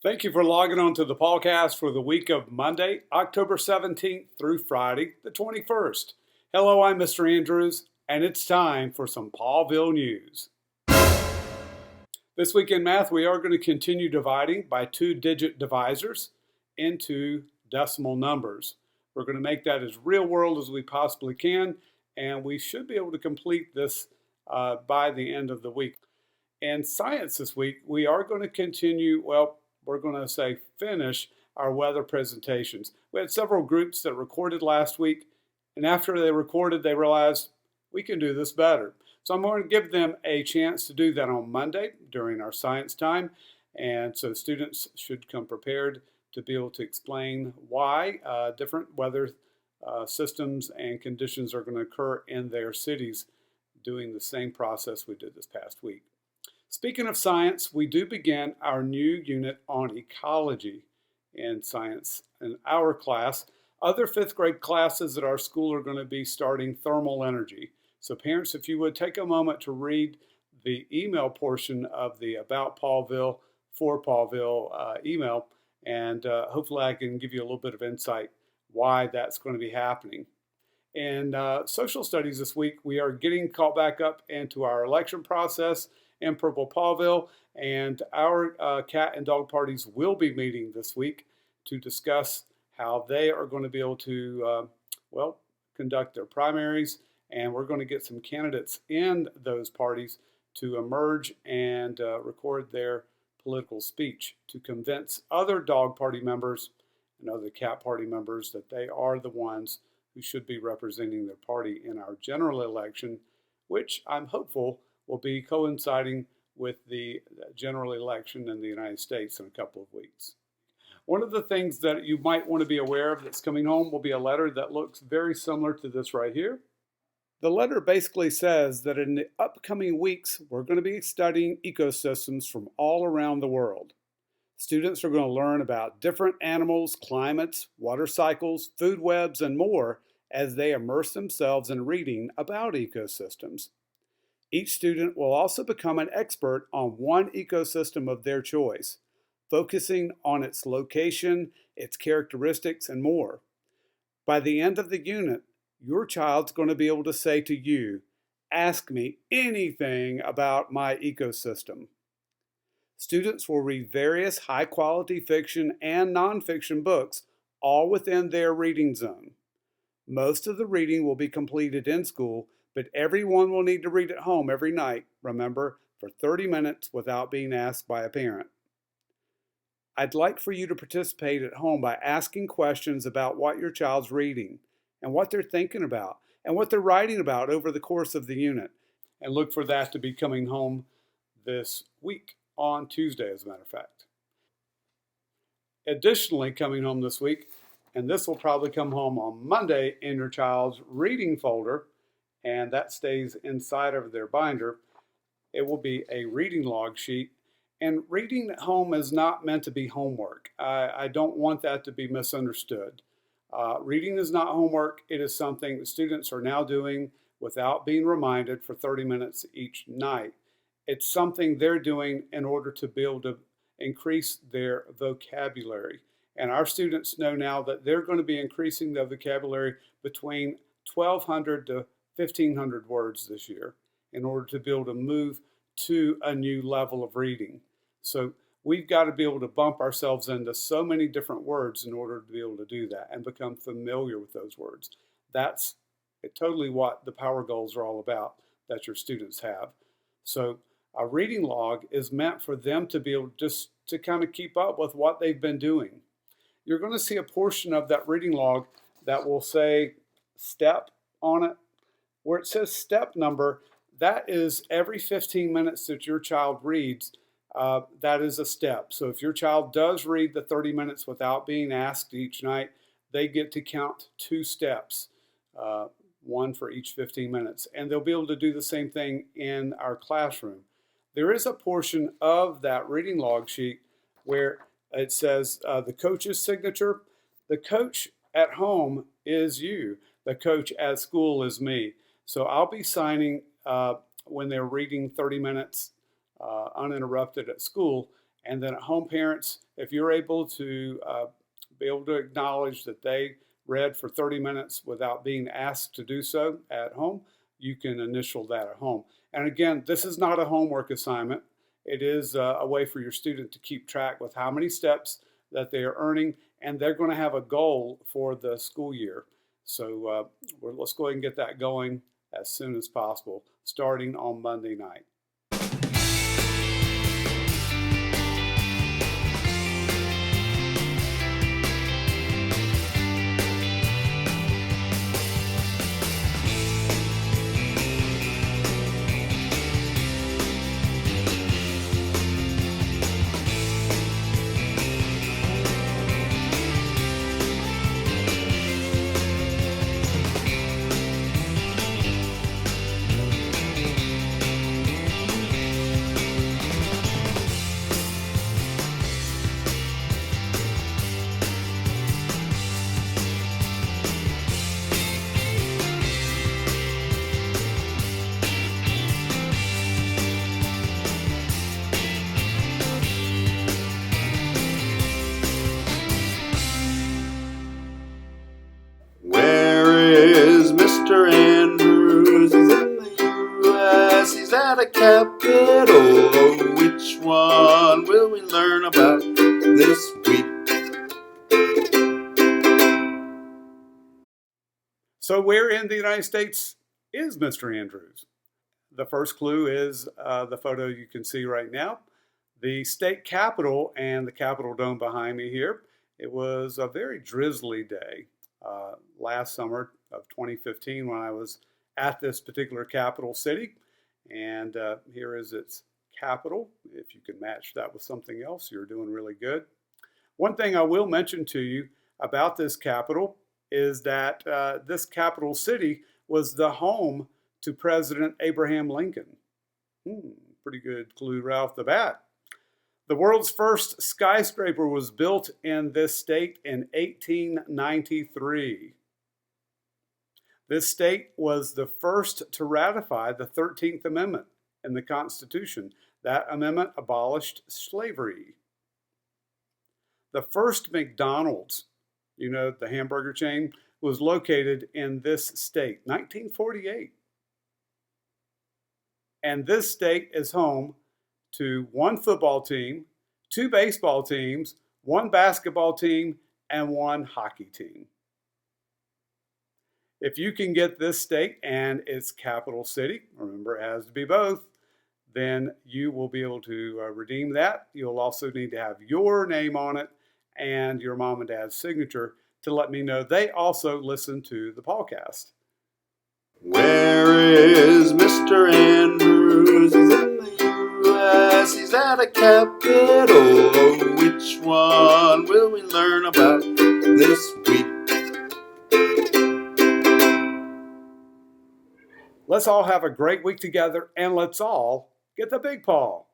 Thank you for logging on to the PawCast for the week of Monday, October 17th through Friday, the 21st. Hello, I'm Mr. Andrews, and it's time for some Pawville news. This week in math, we are going to continue dividing by two-digit divisors into decimal numbers. We're going to make that as real world as we possibly can, and we should be able to complete this by the end of the week. In science this week, we are going to continue, we're going to say finish our weather presentations. We had several groups that recorded last week, and after they recorded, they realized we can do this better. So I'm going to give them a chance to do that on Monday during our science time, and so students should come prepared to be able to explain why different weather systems and conditions are going to occur in their cities doing the same process we did this past week. Speaking of science, we do begin our new unit on ecology in science in our class. Other fifth grade classes at our school are going to be starting thermal energy. So parents, if you would take a moment to read the email portion of the About Pawville for Pawville email, and hopefully I can give you a little bit of insight why that's going to be happening. In social studies this week, we are getting caught back up into our election process in Purple Pawville, and our cat and dog parties will be meeting this week to discuss how they are going to be able to, conduct their primaries, and we're going to get some candidates in those parties to emerge and record their political speech to convince other dog party members and other cat party members that they are the ones who should be representing their party in our general election, which I'm hopeful will be coinciding with the general election in the United States in a couple of weeks. One of the things that you might want to be aware of that's coming home will be a letter that looks very similar to this right here. The letter basically says that in the upcoming weeks, we're going to be studying ecosystems from all around the world. Students are going to learn about different animals, climates, water cycles, food webs, and more as they immerse themselves in reading about ecosystems. Each student will also become an expert on one ecosystem of their choice, focusing on its location, its characteristics, and more. By the end of the unit, your child's going to be able to say to you, "Ask me anything about my ecosystem." Students will read various high-quality fiction and nonfiction books, all within their reading zone. Most of the reading will be completed in school, but everyone will need to read at home every night, remember, for 30 minutes without being asked by a parent. I'd like for you to participate at home by asking questions about what your child's reading and what they're thinking about and what they're writing about over the course of the unit. And look for that to be coming home this week on Tuesday, as a matter of fact. Additionally, coming home this week, and this will probably come home on Monday in your child's reading folder, and that stays inside of their binder, it will be a reading log sheet. And reading at home is not meant to be homework. I don't want that to be misunderstood. Reading is not homework. It is something the students are now doing without being reminded for 30 minutes each night. It's something they're doing in order to be able to increase their vocabulary. And our students know now that they're going to be increasing their vocabulary between 1,200 to 1,500 words this year in order to be able to move to a new level of reading. So we've got to be able to bump ourselves into so many different words in order to be able to do that and become familiar with those words. That's totally what the power goals are all about that your students have. So a reading log is meant for them to be able just to kind of keep up with what they've been doing. You're going to see a portion of that reading log that will say step on it. Where it says step number, that is every 15 minutes that your child reads, that is a step. So if your child does read the 30 minutes without being asked each night, they get to count 2 steps, one for each 15 minutes. And they'll be able to do the same thing in our classroom. There is a portion of that reading log sheet where it says the coach's signature. The coach at home is you. The coach at school is me. So I'll be signing when they're reading 30 minutes uninterrupted at school, And then at home, parents, if you're able to be able to acknowledge that they read for 30 minutes without being asked to do so at home, you can initial that at home. And again, this is not a homework assignment. It is a way for your student to keep track with how many steps that they are earning, and they're going to have a goal for the school year. So let's go ahead and get that going as soon as possible, starting on Monday night. Mr. Andrews, he's in the U.S., he's at a capital. Which one will we learn about this week? So where in the United States is Mr. Andrews? The first clue is the photo you can see right now. The state capitol and the Capitol Dome behind me here. It was a very drizzly day last summer of 2015 when I was at this particular capital city. And here is its capital. If you can match that with something else, you're doing really good. One thing I will mention to you about this capital is that this capital city was the home to President Abraham Lincoln. Pretty good clue right off the bat. The world's first skyscraper was built in this state in 1893. This state was the first to ratify the 13th Amendment in the Constitution. That amendment abolished slavery. The first McDonald's, you know, the hamburger chain, was located in this state, 1948. And this state is home to one football team, two baseball teams, one basketball team, and one hockey team. If you can get this state and its capital city, remember it has to be both, then you will be able to redeem that. You'll also need to have your name on it and your mom and dad's signature to let me know they also listen to the PawCast. Where is Mr. Andrews? He's in the U.S., he's at a capital. Which one will we learn about this week? Let's all have a great week together, and let's all get the big paw.